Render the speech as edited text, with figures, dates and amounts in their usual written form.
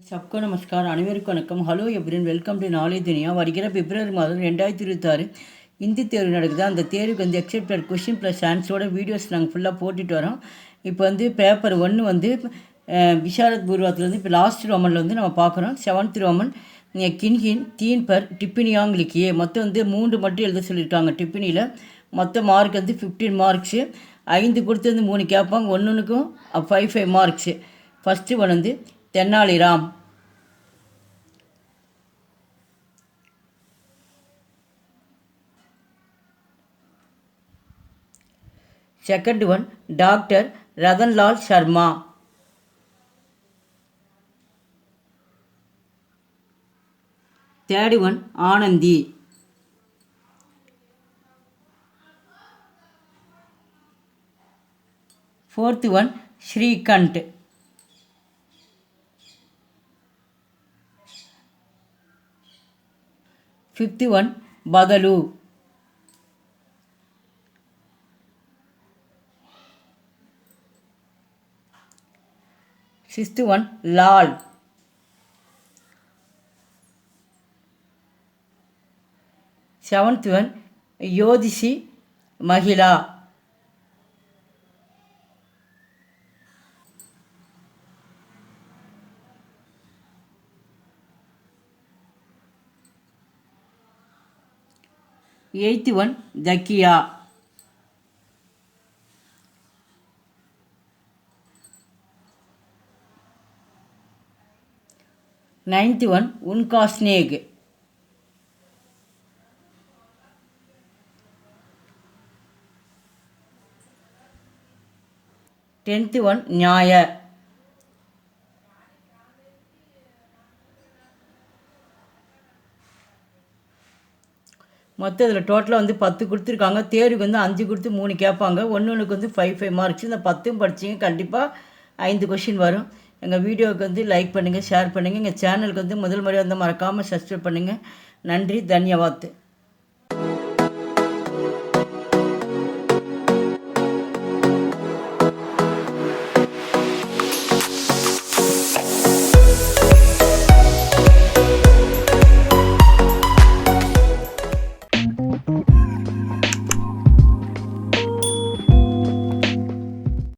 सबको नमस्कार अनेवरुक्कुम वणक्कम hello everyone welcome to knowledge दुनिया வருகிற பிப்ரவரி மாதம் 2026 ஹிந்தி தேர்வு நடக்குது. அந்த தேர்வுக்கு வந்து எக்ஸெப்டட் கொஸ்டின் ப்ளஸ் ஆன்சரோட வீடியோஸ் நாங்கள் ஃபுல்லாக போட்டுட்டு வரோம். இப்போ வந்து பேப்பர் 1 வந்து விஷாரத் பூர்வாத்துலேருந்து இப்போ லாஸ்ட் ரோமனில் வந்து நம்ம பார்க்குறோம். 7th ரோமன் கின்ஹின் தீன் பர் டிப்பினியாங் லிக்கியே மொத்தம் வந்து 3 மட்டும் எழுத சொல்லியிருக்காங்க. டிப்பினியில் மொத்த மார்க் வந்து 15 மார்க்ஸு, 5 கொடுத்து வந்து 3 கேட்பாங்க, ஒன்றுக்கும் 5 மார்க்ஸு. ஃபஸ்ட்டு ஒன் வந்து Tenali Ram, second one Dr. Ratanlal Sharma, third one Anandi, fourth one Shrikant, fifth one Badalu, sixth one Lal, seventh one Yodhishi Mahila, eighth one Dakiya, ninth one Unka Snake, 10th one Nyaya, மொத்தம் இதில் டோட்டலாக வந்து 10 கொடுத்துருக்காங்க. தேர்வுக்கு வந்து 5 கொடுத்து 3 கேட்பாங்க, ஒன்றுக்கு வந்து 5 மார்க்ஸ். இந்த 10 படிச்சிங்க கண்டிப்பாக 5 கொஷின் வரும். எங்கள் வீடியோவுக்கு வந்து லைக் பண்ணுங்கள், ஷேர் பண்ணுங்கள். எங்கள் சேனலுக்கு வந்து முதல் முறையாக வந்து மறக்காமல் சப்ஸ்கிரைப் பண்ணுங்கள். நன்றி, தன்யவாத்.